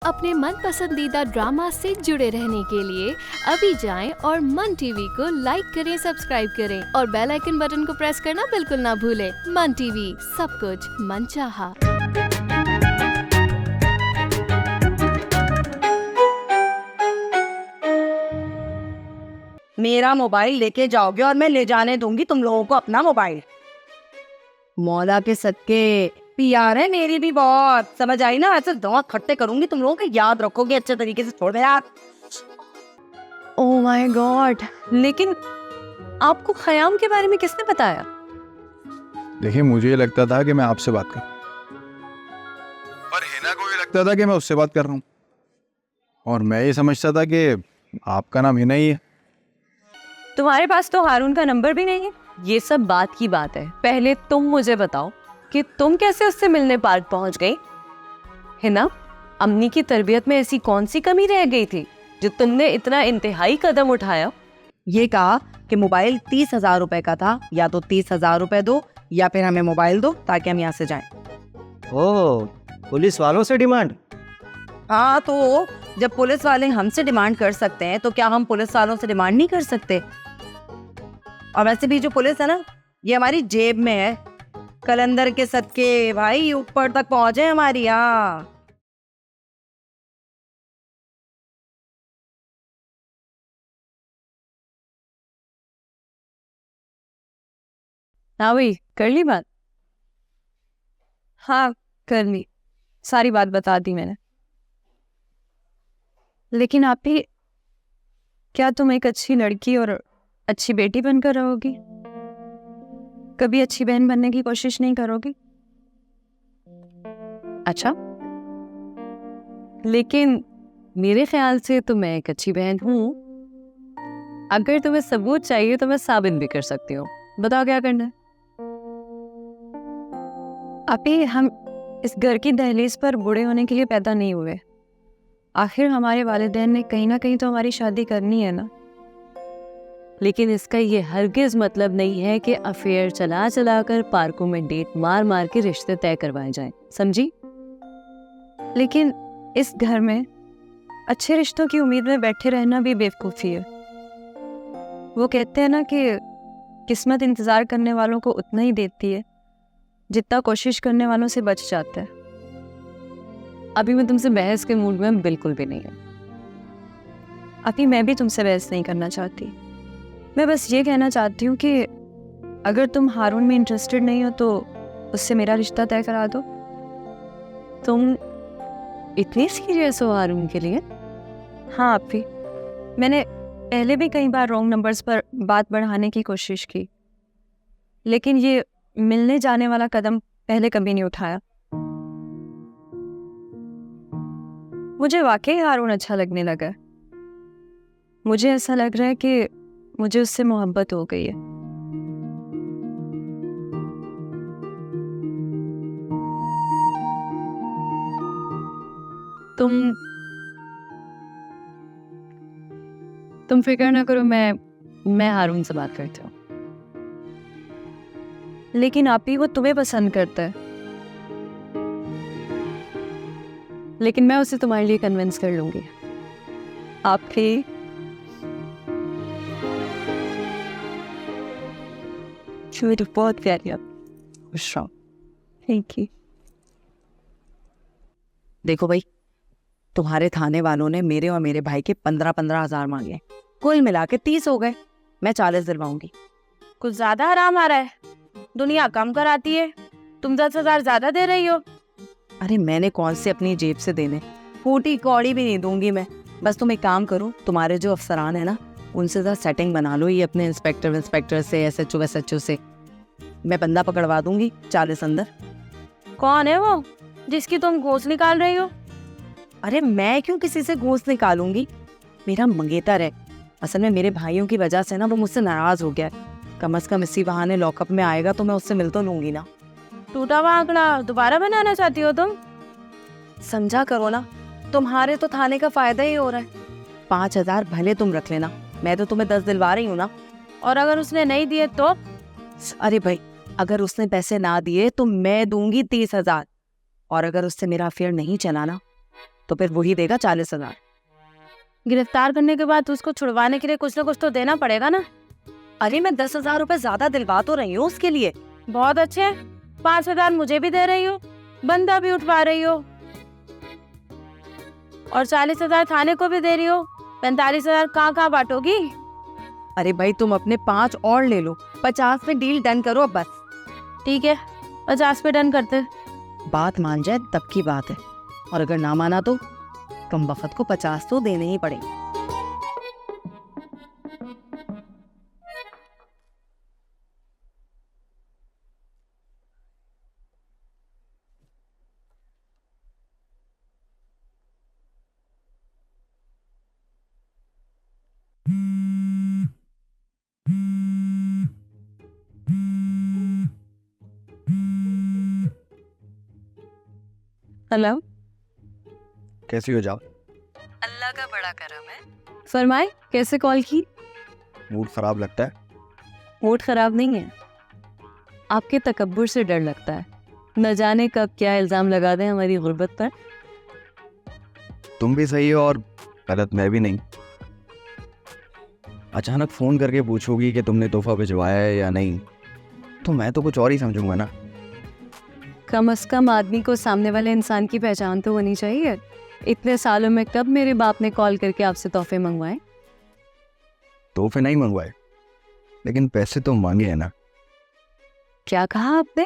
अपने मन पसंदीदा ड्रामा से जुड़े रहने के लिए अभी जाएं और मन टीवी को लाइक करें, सब्सक्राइब करें और बेल आइकन बटन को प्रेस करना बिल्कुल ना भूलें। मन टीवी, सब कुछ मनचाहा। मेरा मोबाइल लेके जाओगे और मैं ले जाने दूंगी तुम लोगों को अपना मोबाइल। मौला के सदके प्यार है मेरी भी बहुत, समझ आई ना? ऐसे दांत खट्टे करूंगी तुम लोगों के, याद रखोगे अच्छे तरीके से। छोड़ दे यार। ओह माय गॉड, लेकिन आपको खयाम के बारे में किसने बताया? देखिए, मुझे ये लगता था कि मैं आपसे बात कर, पर हिना को ये लगता था कि मैं उससे बात कर रहा हूँ, और मैं ये समझता था कि आपका नाम हिना ही है। तुम्हारे पास तो हारून का नंबर भी नहीं है। ये सब बात की बात है, पहले तुम मुझे बताओ कि तुम कैसे उससे मिलने पार्क पहुंच गई। हिना, अम्मी की तरबियत में ऐसी कौन सी कमी रह गई थी जो तुमने इतना इंतहाई कदम उठाया? ये कहा कि मोबाइल 30,000 रुपए का था, या तो 30,000 रुपए दो या फिर हमें मोबाइल दो ताकि हम यहाँ से जाएं। ओह, पुलिस वालों से डिमांड? हाँ, तो जब पुलिस वाले हमसे डिमांड कर सकते हैं तो क्या हम पुलिस वालों से डिमांड नहीं कर सकते? और वैसे भी जो पुलिस है ना, ये हमारी जेब में है। कलंदर के सदके भाई ऊपर तक पहुंचे हमारी। यहाँ हाँ भाई, कर ली बात? हाँ, कर ली, सारी बात बता दी मैंने। लेकिन आप ही, क्या तुम एक अच्छी लड़की और अच्छी बेटी बनकर रहोगी? कभी अच्छी बहन बनने की कोशिश नहीं करोगी? अच्छा, लेकिन मेरे ख्याल से तो मैं एक अच्छी बहन हूँ। अगर तुम्हें सबूत चाहिए तो मैं साबित भी कर सकती हूँ। बताओ क्या करना है? अभी हम इस घर की दहलीज पर बूढ़े होने के लिए पैदा नहीं हुए। आखिर हमारे वालिदैन ने कहीं ना कहीं तो हमारी शादी करनी है ना। लेकिन इसका ये हरगिज मतलब नहीं है कि अफेयर चला चला कर पार्कों में डेट मार मार के रिश्ते तय करवाए जाएं, समझी? लेकिन इस घर में अच्छे रिश्तों की उम्मीद में बैठे रहना भी बेवकूफ़ी है। वो कहते हैं ना कि किस्मत इंतज़ार करने वालों को उतना ही देती है जितना कोशिश करने वालों से बच जाता है। अभी मैं तुमसे बहस के मूड में बिल्कुल भी नहीं हूँ। अभी मैं भी तुमसे बहस नहीं करना चाहती। मैं बस ये कहना चाहती हूँ कि अगर तुम हारून में इंटरेस्टेड नहीं हो तो उससे मेरा रिश्ता तय करा दो। तुम इतनी सीरियस हो हारून के लिए? हाँ अभी, मैंने पहले भी कई बार रॉन्ग नंबर्स पर बात बढ़ाने की कोशिश की, लेकिन ये मिलने जाने वाला कदम पहले कभी नहीं उठाया। मुझे वाकई हारून अच्छा लगने लगा है। मुझे ऐसा लग रहा है कि मुझे उससे मोहब्बत हो गई है। तुम फिक्र ना करो, मैं हारून से बात करती हूँ। लेकिन आप ही, वो तुम्हें पसंद करता है। लेकिन मैं उसे तुम्हारे लिए कन्विंस कर लूंगी। आपकी मेरी बहुत प्यारी, आप खुश रहो। Thank you. देखो भाई, तुम्हारे थाने वालों ने मेरे और मेरे भाई के 15-15 हजार मांगे, कुल मिला के 30 हो गए। मैं 40 दिलवाऊंगी। कुछ ज्यादा आराम आ रहा है, दुनिया कम कराती है, तुम 10,000 ज्यादा दे रही हो। अरे मैंने कौन से अपनी जेब से देने, फूटी कौड़ी भी नहीं दूंगी मैं। बस तुम एक काम करो, तुम्हारे जो अफसरान है ना, उनसे ज़रा सेटिंग बना लो, ये अपने इंस्पेक्टर से, SHO से। मैं बंदा पकड़वा दूंगी 40 अंदर। कौन है वो जिसकी तुम घूस निकाल रही हो? अरे मैं क्यों किसी से घूस निकालूंगी, मेरा मंगेतर है। असल में मेरे भाइयों की वजह से ना वो मुझसे नाराज हो गया है। कम से कम इसी बहाने लॉकअप में आएगा तो मैं उससे मिल तो लूंगी ना। टूटा हुआ आंकड़ा दोबारा बनाना चाहती हो तुम? समझा करो ना, तुम्हारे तो थाने का फायदा ही हो रहा है। 5,000 भले तुम रख लेना, मैं तो तुम्हें 10 दिलवा रही हूँ ना। और अगर उसने नहीं दिए तो? अरे भाई, अगर उसने पैसे ना दिए तो मैं दूंगी 30,000। और अगर उससे मेरा अफेयर नहीं चला ना, तो फिर वही देगा 40,000। गिरफ्तार करने के बाद उसको छुड़वाने के लिए कुछ ना कुछ तो देना पड़ेगा ना। अरे मैं 10,000 रुपए ज्यादा दिलवा तो रही हूँ उसके लिए। बहुत अच्छे, 5,000 मुझे भी दे रही हो, बंदा भी उठवा रही हो, और 40,000 थाने को भी दे रही हो। 45,000 कहाँ बांटोगी? अरे भाई तुम अपने 5 और ले लो, 50 में डील डन करो अब बस। ठीक है, 50 पे डन करते। बात मान जाए तब की बात है, और अगर ना माना तो कम वक्त को 50 तो देने ही पड़ेंगे। हेलो, कैसी हो जाओ? अल्लाह का बड़ा करम है। फरमाए, कैसे कॉल की? मूड खराब लगता है। मूड खराब नहीं है, आपके तकब्बुर से डर लगता है। न जाने कब क्या इल्ज़ाम लगा दें हमारी गुर्बत पर। तुम भी सही हो और गलत मैं भी नहीं। अचानक फोन करके पूछोगी कि तुमने तोहफा भिजवाया है या नहीं, तो मैं तो कुछ और ही समझूंगा ना। कम से कम आदमी को सामने वाले इंसान की पहचान तो होनी चाहिए। इतने सालों में कब मेरे बाप ने कॉल करके आपसे तोहफे मंगवाए? तोहफे नहीं मंगवाए, लेकिन पैसे तो मांगे हैं ना। क्या कहा आपने?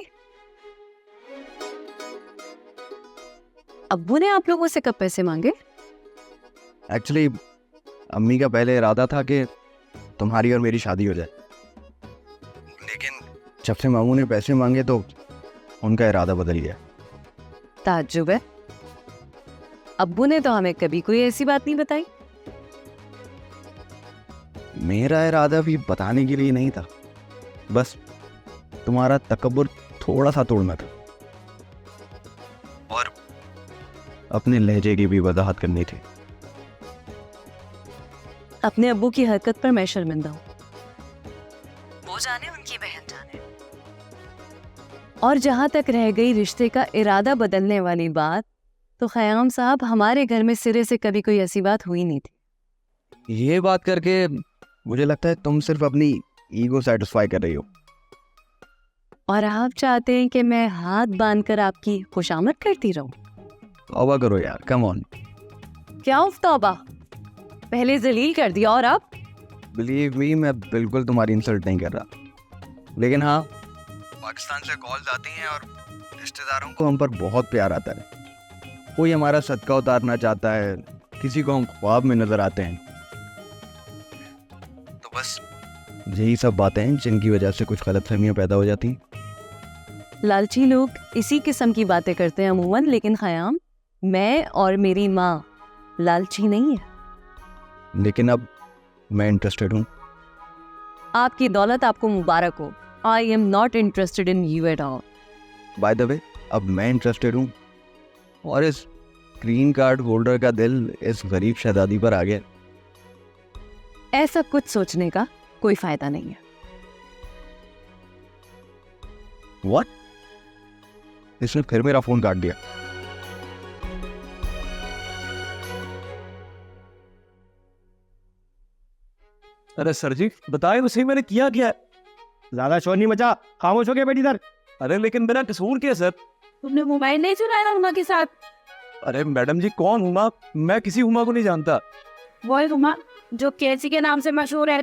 अब्बू ने आप लोगों से कब पैसे मांगे? एक्चुअली अम्मी का पहले इरादा था कि तुम्हारी और मेरी शादी हो जाए, लेकिन जब से मामू ने पैसे मांगे तो उनका इरादा बदल गया। ताज्जुब है, अब्बू ने तो हमें कभी कोई ऐसी बात नहीं बताई। मेरा इरादा भी बताने के लिए नहीं था, बस तुम्हारा तकब्बुर थोड़ा सा तोड़ना था और अपने लहजे की भी वजाहत करनी थी। अपने अब्बू की हरकत पर मैं शर्मिंदा हूँ, वो जाने उनकी बहन जाने। और जहां तक रह गई रिश्ते का इरादा बदलने वाली बात, तो ख़याम साहब हमारे घर में सिरे से कभी कोई ऐसी बात हुई नहीं थी। ये बात करके मुझे लगता है तुम सिर्फ अपनी ईगो सेटिस्फाई कर रही हो। और आप चाहते हैं कि मैं हाथ बांधकर आपकी खुशामद करती रहूं? तौबा करो यार, कम ऑन। क्या उफ तौबा, पहले जलील कर दिया और अब? बिलीव मी, मैं बिल्कुल तुम्हारी इंसल्ट नहीं कर रहा, लेकिन हाँ, पाकिस्तान से कॉल्स आती हैं और रिश्तेदारों को हम पर बहुत प्यार आता है। कोई हमारा सदका उतारना चाहता है, किसी को हम ख्वाब में नजर आते हैं। तो बस यही सब बातें हैं जिनकी वजह से कुछ गलतफहमियां पैदा हो जाती हैं। लालची लोग इसी किस्म की बातें करते हैं अमूमन, लेकिन ख़याम, मैं और मेरी माँ लालची नहीं है। लेकिन अब मैं इंटरेस्टेड हूँ। आपकी दौलत आपको मुबारक हो। I am not interested in you at all. By the way, अब मैं इंटरेस्टेड हूँ और इस ग्रीन कार्ड होल्डर का दिल इस गरीब शहजादी पर आ गया। ऐसा कुछ सोचने का कोई फायदा नहीं है। व्हाट? इसने फिर मेरा फोन काट दिया। अरे सर जी बताए तो सही, मैंने किया क्या है? ज्यादा शोर नहीं मचा, खामोश हो गया बेटी इधर। अरे लेकिन मेरा कसूर क्या है सर? तुमने मोबाइल नहीं चुराया हुमा के साथ? अरे मैडम जी, कौन हुमा? मैं किसी हुमा को नहीं जानता। वो हुमा जो कैची के नाम से मशहूर है।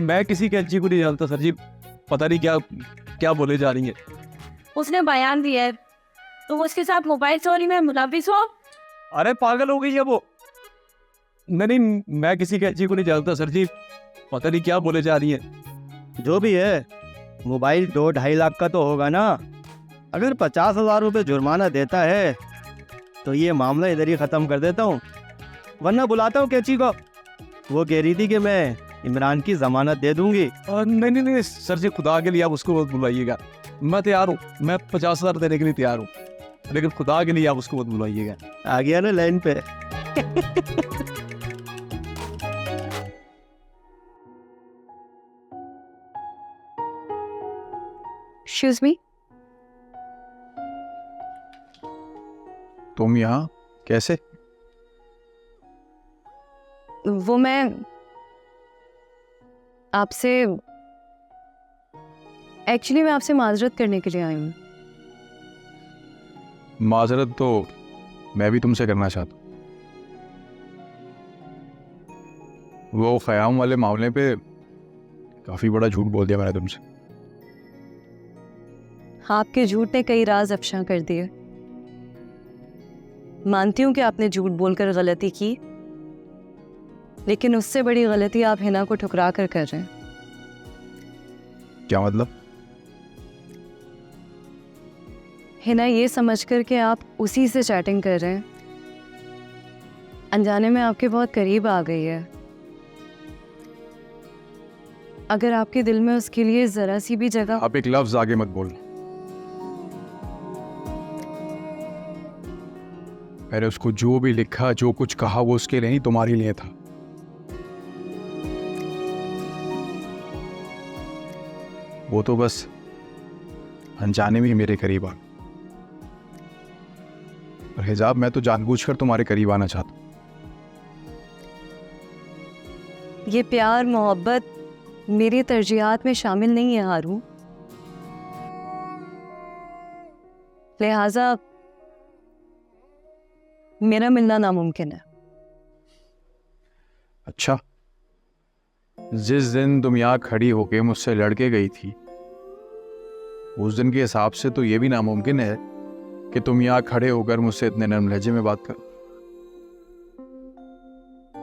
मैं किसी कैंची को नहीं जानता सर जी। पता नहीं क्या क्या बोले जा रही है। उसने बयान दिया है, तुम उसके साथ मोबाइल चोरी में मुलविस हो। अरे पागल हो गई है वो। नहीं, मैं किसी कैंची को नहीं जानता सर जी। पता नहीं क्या बोले जा रही है। जो भी है, मोबाइल 2-2.5 लाख का तो होगा ना। अगर 50,000 रुपये जुर्माना देता है तो ये मामला इधर ही ख़त्म कर देता हूँ, वरना बुलाता हूँ कैची को। वो कह रही थी कि मैं इमरान की ज़मानत दे दूंगी। नहीं सर जी, खुदा के लिए आप उसको मत बुलाइएगा। मैं तैयार हूँ, मैं 50,000 देने के लिए तैयार हूँ, लेकिन खुदा के लिए आप उसको मत बुलाइएगा। आ गया ना लाइन पे। Excuse me? तुम यहाँ कैसे? वो मैं आपसे एक्चुअली मैं आपसे माजरत करने के लिए आई हूँ। माजरत तो मैं भी तुमसे करना चाहता हूँ। वो ख़याम वाले मामले पे काफ़ी बड़ा झूठ बोल दिया मैंने तुमसे। आपके झूठ ने कई राज अफशा कर दिए। मानती हूँ कि आपने झूठ बोलकर गलती की, लेकिन उससे बड़ी गलती आप हिना को ठुकरा कर रहे हैं। क्या मतलब? हिना ये समझकर कि आप उसी से चैटिंग कर रहे हैं, अनजाने में आपके बहुत करीब आ गई है। अगर आपके दिल में उसके लिए जरा सी भी जगह। आप एक लफ्ज आगे मत बोल। मैंने उसको जो भी लिखा, जो कुछ कहा, वो उसके लिए नहीं, तुम्हारे लिए था। वो तो बस अनजाने में ही मेरे करीब आ गई। और हिजाब, मैं तो जानबूझकर तुम्हारे करीब आना चाहता हूँ। ये प्यार मोहब्बत मेरी तरजीहात में शामिल नहीं है हारू, लिहाजा मेरा मिलना नामुमकिन है। अच्छा, जिस दिन तुम यहाँ खड़ी होके मुझसे लड़के गई थी, उस दिन के हिसाब से तो ये भी नामुमकिन है कि तुम यहाँ खड़े होकर मुझसे इतने नरम लहजे में बात करो।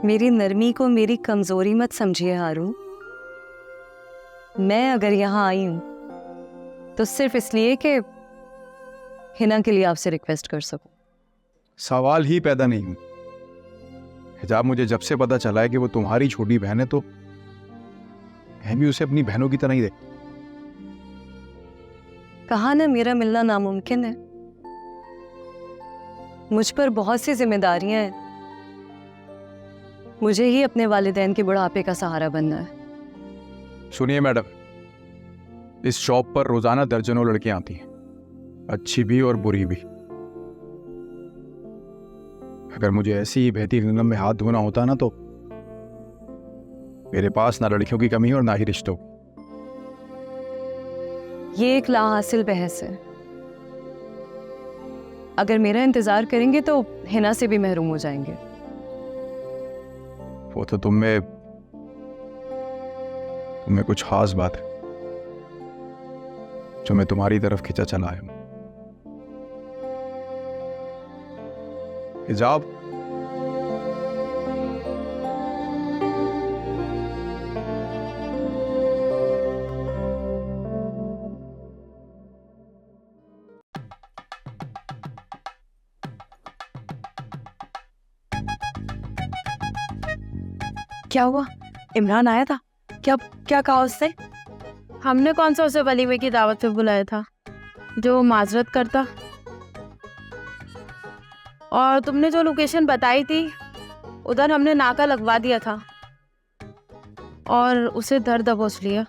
मेरी नरमी को मेरी कमजोरी मत समझिए हारू। मैं अगर यहाँ आई हूं तो सिर्फ इसलिए कि हिना के लिए आपसे रिक्वेस्ट कर सकूं। सवाल ही पैदा नहीं हुई। हिजाब, मुझे जब से पता चला है कि वो तुम्हारी छोटी बहन है, तो मैं भी उसे अपनी बहनों की तरह ही देख। कहा ना मेरा मिलना नामुमकिन है। मुझ पर बहुत सी जिम्मेदारियां हैं। मुझे ही अपने वालिदैन के बुढ़ापे का सहारा बनना है। सुनिए मैडम, इस शॉप पर रोजाना दर्जनों लड़कियां आती हैं, अच्छी भी और बुरी भी। अगर मुझे ऐसी ही बहती गंगा में हाथ धोना होता ना, तो मेरे पास ना लड़कियों की कमी और ना ही रिश्तों की। ये एक लाहासिल बहस है। अगर मेरा इंतजार करेंगे तो हिना से भी महरूम हो जाएंगे। वो तो तुम्हें कुछ खास बात है जो मैं तुम्हारी तरफ खिंचा चला आया हूं। हिजाब, क्या हुआ? इमरान आया था? क्या क्या कहा उससे? हमने कौन सा उसे वलीमे की दावत पे बुलाया था जो वो माजरत करता? और तुमने जो लोकेशन बताई थी उधर हमने नाका लगवा दिया था और उसे दर दबोच लिया।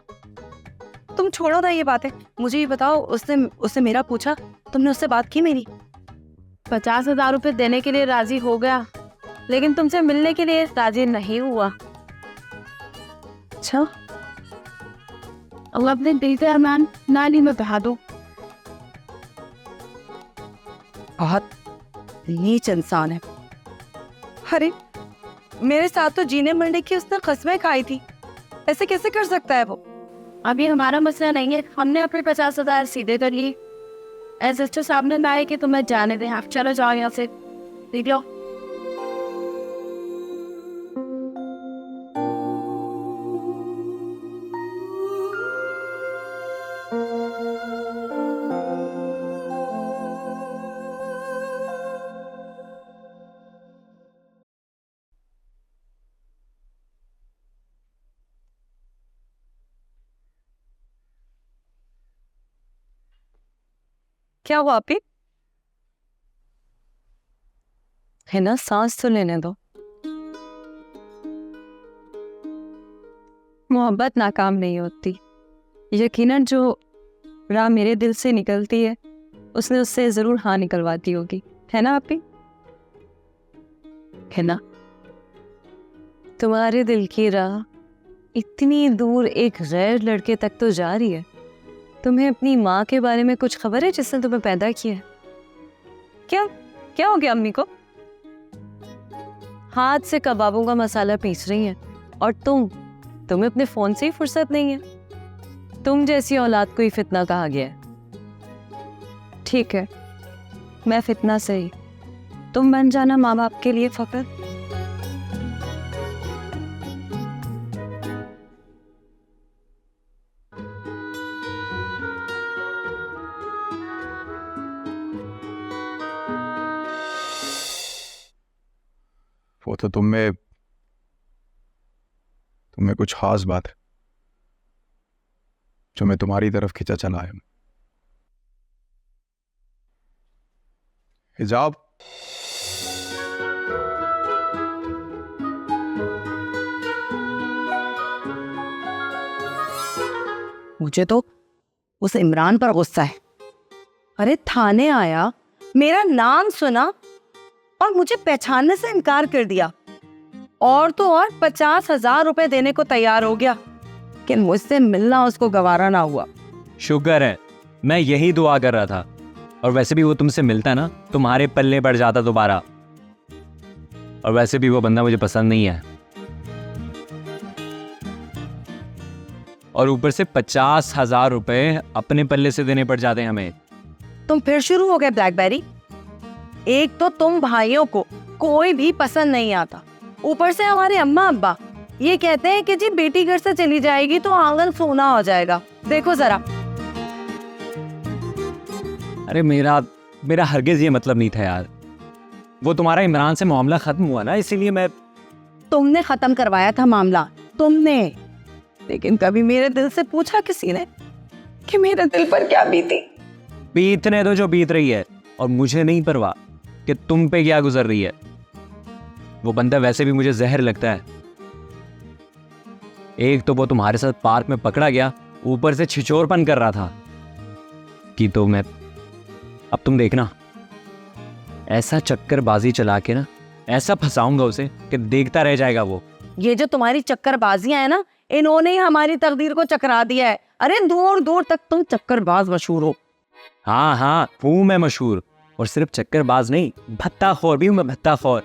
तुम छोड़ो ना ये बातें, मुझे ये बताओ, उसने मेरा पूछा? तुमने उससे बात की मेरी? 50,000 रुपये देने के लिए राजी हो गया, लेकिन तुमसे मिलने के लिए राजी नहीं हुआ। अच्छा, अब अपने दिल के अरमान नानी में बहा दो। बहुत नीच इंसान है। अरे मेरे साथ तो जीने मरने की उसने कसमें खाई थी, ऐसे कैसे कर सकता है वो? अभी हमारा मसला नहीं है, हमने अपने 50,000 सीधे कर लिए। ऐसे तो सामने ना आए कि तुम्हें जाने दें। आप चलो जाओ यहाँ से, देख लो। क्या हुआ आपी? है ना, सांस तो लेने दो। मोहब्बत नाकाम नहीं होती। यकीनन जो राह मेरे दिल से निकलती है उसने उससे जरूर हाँ निकलवाती होगी, है ना आपी? है ना? तुम्हारे दिल की राह इतनी दूर एक गैर लड़के तक तो जा रही है। तुम्हें अपनी माँ के बारे में कुछ खबर है जिसने तुम्हें पैदा किया है? क्या क्या हो गया अम्मी को? हाथ से कबाबों का मसाला पीस रही हैं और तुम्हें अपने फोन से ही फुर्सत नहीं है। तुम जैसी औलाद को ही फितना कहा गया है। ठीक है, मैं फितना सही, तुम बन जाना माँ बाप के लिए फकर। वो तो तुम में कुछ खास बात है जो मैं तुम्हारी तरफ खिंचा चला आया हूं। हिजाब, मुझे तो उस इमरान पर गुस्सा है। अरे थाने आया, मेरा नाम सुना और मुझे पहचानने से इनकार कर दिया, और तो और 50,000 रुपए देने को तैयार हो गया, कि मुझसे मिलना उसको गवारा ना हुआ। शुक्र है, मैं यही दुआ कर रहा था। और वैसे भी वो तुमसे मिलता ना, तुम्हारे पल्ले पड़ जाता दोबारा। और वैसे भी वो बंदा मुझे पसंद नहीं है, और ऊपर से 50,000 रुपए अपने पल्ले से देने पड़ जाते हैं हमें। तुम फिर शुरू हो गए ब्लैकबेरी। एक तो तुम भाइयों को कोई भी पसंद नहीं आता, ऊपर से हमारे अम्मा अब्बा ये कहते हैं कि जी बेटी घर से चली जाएगी तो आंगन सोना हो जाएगा। देखो जरा। अरे मेरा हरगिज ये मतलब नहीं था यार। वो तुम्हारा इमरान से मामला खत्म हुआ ना, इसीलिए मैं। तुमने खत्म करवाया था मामला, तुमने। लेकिन कभी मेरे दिल से पूछा किसी ने कि मेरे दिल पर क्या बीती? बीतने दो जो बीत रही है, और मुझे नहीं परवाह कि तुम पे क्या गुजर रही है। वो बंदा वैसे भी मुझे जहर लगता है। एक तो वो तुम्हारे साथ पार्क में पकड़ा गया, ऊपर से छिछोरपन कर रहा था कि तो मैं। अब तुम देखना, ऐसा चक्करबाजी चला के ना, ऐसा फंसाऊंगा उसे कि देखता रह जाएगा वो। ये जो तुम्हारी चक्करबाजियां है ना, इन्होंने ही हमारी तकदीर को चकरा दिया है। अरे दूर दूर तक तुम चक्करबाज मशहूर हो। हाँ, हूं मैं मशहूर, और सिर्फ चक्करबाज नहीं, भत्ताखोर भी हूं मैं, भत्ताखोर।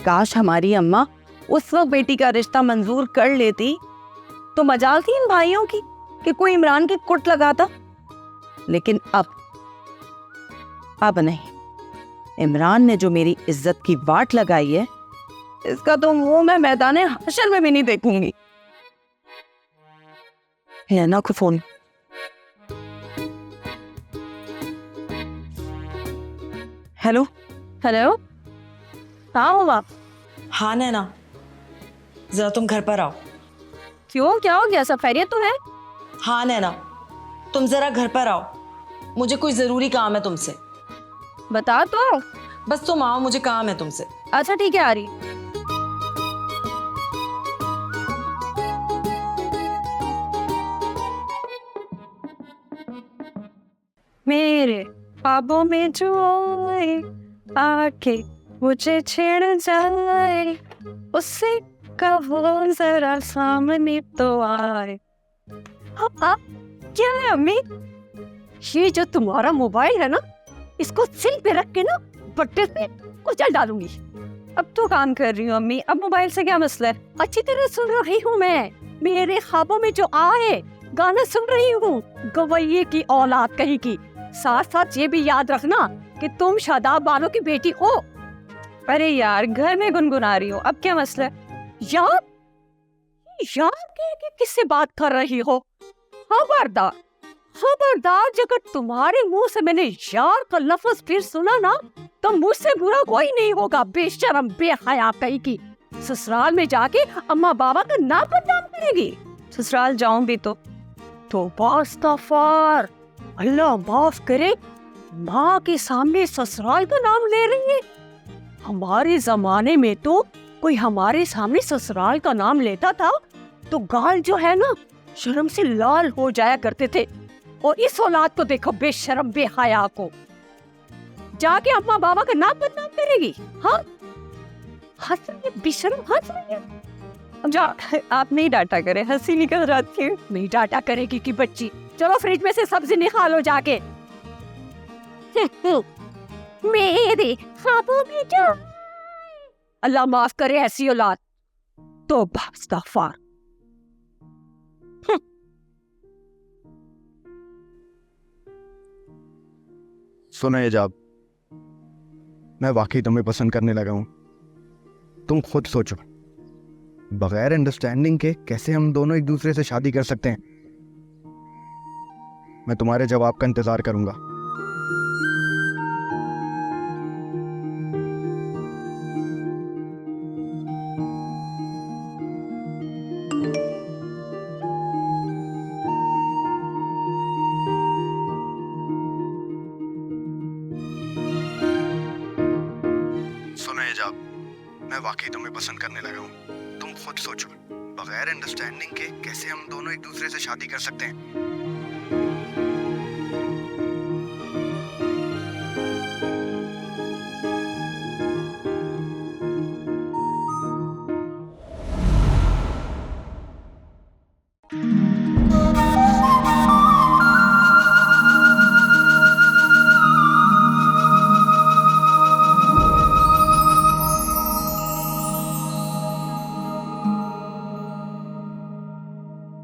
काश हमारी अम्मा उस वक्त बेटी का रिश्ता मंजूर कर लेती तो मजाल थी इन भाइयों की कि कोई इमरान की कुट लगाता। लेकिन अब नहीं। इमरान ने जो मेरी इज्जत की वाट लगाई है, इसका तो मुंह मैं मैदाने हशर में भी नहीं देखूंगी। है ना को फोन। हेलो हेलो, कहाँ हो आप? हाँ नैना, जरा तुम घर पर आओ। क्यों, क्या हो गया? सब खैरियत तो है? हाँ नैना, तुम जरा घर पर आओ, मुझे कोई जरूरी काम है तुमसे। बता तो। बस तुम आओ, मुझे काम है तुमसे। अच्छा ठीक है, आ रही। मेरे ख्वाबों में जो आए आके मुझे छेड़ जाए, उससे कहो जरा सामने तो आए। क्या है अम्मी? ये जो तुम्हारा मोबाइल है ना, इसको सिल पे रख के ना बट्टे से कुचल डालूंगी। अब तो काम कर रही हूँ अम्मी, अब मोबाइल से क्या मसला है? अच्छी तरह सुन रही हूँ मैं। मेरे ख्वाबों में जो आए गाना सुन रही हूँ, गवैये की औलाद कहीं की। साथ साथ ये भी याद रखना कि तुम शादाब बानो की बेटी हो। अरे यार, घर में गुनगुना रही हूँ, अब क्या मसला है? यार के किससे बात कर रही हो? खबरदार खबरदार, अगर तुम्हारे मुंह से मैंने यार का लफ्ज फिर सुना ना, तो मुझसे बुरा कोई नहीं होगा। बेशरम बेहया कहीं की, ससुराल में जाके अम्मा बाबा का नाम बदनाम करेगी। ससुराल जाऊं भी तो इस्तग़फ़ार, अल्लाह माफ करे, माँ के सामने ससुराल का नाम ले रही है। हमारे जमाने में तो कोई हमारे सामने ससुराल का नाम लेता था तो गाल जो है ना शर्म से लाल हो जाया करते थे। और इस औलाद को देखो, बेशरम बेहया को, जाके अम्मा बाबा का नाम बदनाम करेगी। हाँ, हंस रही है, बेशरम हंस रही है। जा, आप नहीं डांटा करें, हंसी निकल जाती है। नहीं डांटा करेगी कि बच्ची। चलो फ्रिज में से सब्जी निकालो जाके। मेरे ख्वाबों में जो, अल्लाह माफ करे ऐसी औलाद। तो इस्तग़फ़ार। सुनो एजाब, मैं वाकई तुम्हें पसंद करने लगा हूं। तुम खुद सोचो, बगैर अंडरस्टैंडिंग के कैसे हम दोनों एक दूसरे से शादी कर सकते हैं। मैं तुम्हारे जवाब का इंतजार करूंगा। सुनो एजाब, मैं वाकई तुम्हें पसंद करने लगा हूं। तुम खुद सोचो, बगैर अंडरस्टैंडिंग के कैसे हम दोनों एक दूसरे से शादी कर सकते हैं।